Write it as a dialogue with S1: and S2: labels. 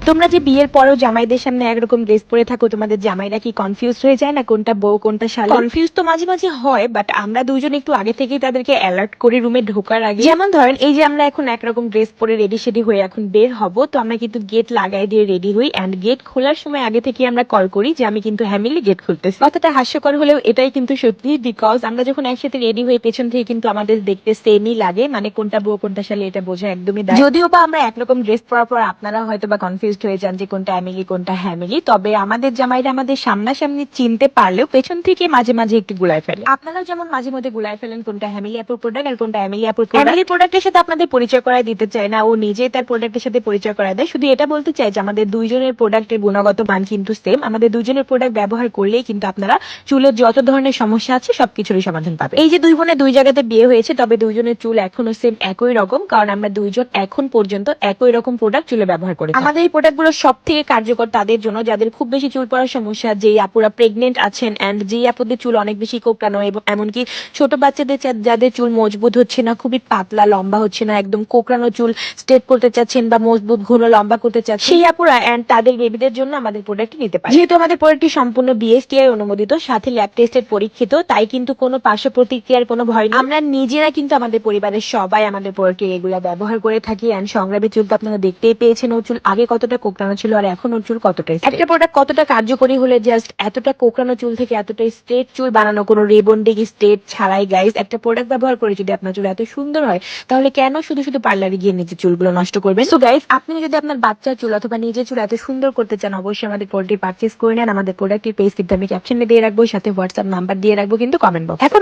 S1: তোমরা যে বিয়ের পরেও জামাইদের সামনে একরকম ড্রেস পরে থাকো, তোমাদের জামাইরা কি কনফিউজ হয়ে যায় না কোনটা বউ কোনটা শালা? কনফিউজ তো মাঝে মাঝে হয়, বাট আমরা দুজন একটু আগে থেকেই তাদেরকে অ্যালার্ট করি রুমে ঢোকার আগে। যেমন ধরেন এই যে আমরা এখন একরকম ড্রেস পরে রেডি সেডি হয়ে এখন বের হব, তো আমরা কিন্তু গেট লাগাই দিয়ে রেডি হই, এন্ড গেট খোলার সময় আগে থেকে আমরা কল করি যে আমি কিন্তু হ্যামিলি গেট খুলতেছি। কথাটা হাস্যকর হলেও এটাই কিন্তু সত্যি, বিকজ আমরা যখন একসাথে রেডি হয়ে পেছন থেকে কিন্তু আমাদের দেখতে সেমই লাগে, মানে কোনটা বউ কোনটা শালি এটা বোঝা একদমই দায়। যদিও বা আমরা একরকম ড্রেস পরার পর আপনারা হয়তো বা কনফিউজড হয়ে যান যে কোনটা অ্যামিলি কোনটা হ্যামিলি, তবে আমাদের জামাইরা আমাদের সামনাসামনি চিনতে পারলেও পেছন থেকে মাঝে মাঝে একটু গুলায় ফেলে। আপনারাও যেমন মাঝে মধ্যে গুলায় ফেলেন কোনটা হ্যামিলি আপুর প্রোডাক্ট আর কোনটা অ্যামিলি আপুর প্রোডাক্ট। অ্যামিলি প্রোডাক্টের সাথে আপনাদের পরিচয় করায় দিতে চায় না, ও নিজেই তার প্রোডাক্টের সাথে পরিচয় করায় দেয়। শুধু এটা বলতে চাই যে আমাদের দুইজনের প্রোডাক্টের গুণগত মান কিন্তু সেম। আমাদের দুইজনের প্রোডাক্ট ব্যবহার করলেই কিন্তু আপনারা চুলের যত ধরনের সমস্যা আছে সবকিছুরই সমাধান পাবেন। এই যে দুই বোনের দুই জায়গাতে বিয়ে হয়েছে, তবে দুইজনের চুল এখনো সেম একই রকম, কারণ আমরা দুইজন এখন পর্যন্ত একই রকম প্রোডাক্ট চুলে ব্যবহার করি। আমাদের এই প্রোডাক্ট গুলো সব থেকে কার্যকর তাদের জন্য যাদের খুব বেশি চুল পড়ার সমস্যা, যেই আপুরা প্রেগনেন্ট আছেন এন্ড যেই আপুদের চুল অনেক বেশি কোঁকড়ানো, এবং এমনকি ছোট বাচ্চাদের যাদের চুল মজবুত হচ্ছে না, খুবই পাতলা লম্বা হচ্ছে না, একদম কোঁকড়ানো চুল স্ট্রেট করতে চাচ্ছেন বা মজবুত ঘন লম্বা করতে চাচ্ছেন, সেই আপুরা এন্ড তাদের বেবিদের জন্য আমাদের প্রোডাক্ট নিতে পারে। যেহেতু আমাদের প্রোডাক্টটি সম্পূর্ণ বিএসটিআই অনুমোদিত, সাথে ল্যাব টেস্টেড পরীক্ষিত, তাই কিন্তু কোনো পার্শ্ব প্রতিক্রিয়ার কোনো ভয় নেই। আমরা নিজেরা কিন্তু আমাদের পরিবারের সবাই আমাদের প্রোডাক্ট রেগুলার ব্যবহার করে থাকি। এন্ড সংগ্রামের চুল তো আপনারা দেখতেই পেয়েছেন, ওর চুল আগে কতটা কোঁকড়ানো ছিল আর এখন ওর চুল কতটা। একটা প্রোডাক্ট কতটা কার্যকরী হলে জাস্ট এতটা কোঁকড়ানো চুল থেকে এতটা স্ট্রেট চুল বানানো কোনো রেবন্ডিং স্ট্রেট ছাড়াই, গাইস, একটা প্রোডাক্ট ব্যবহার করে যদি আপনার চুল এত সুন্দর হয়, তাহলে কেন শুধু শুধু পার্লারে গিয়ে নিজের চুলগুলো নষ্ট করবেন? সো গাইস, আপনি যদি আপনার বাচ্চার চুল অথবা নিজের চুল এত সুন্দর করতে চান, অবশ্যই আমাদের প্রোডাক্টটি পারচেজ করে নেন। আমাদের প্রোডাক্টের পেজ কিন্তু আমি ক্যাপশনে দিয়ে রাখবো, সাথে হোয়াটসঅ্যাপ নাম্বার দিয়ে রাখবো কিন্তু কমেন্ট বক্স। এখন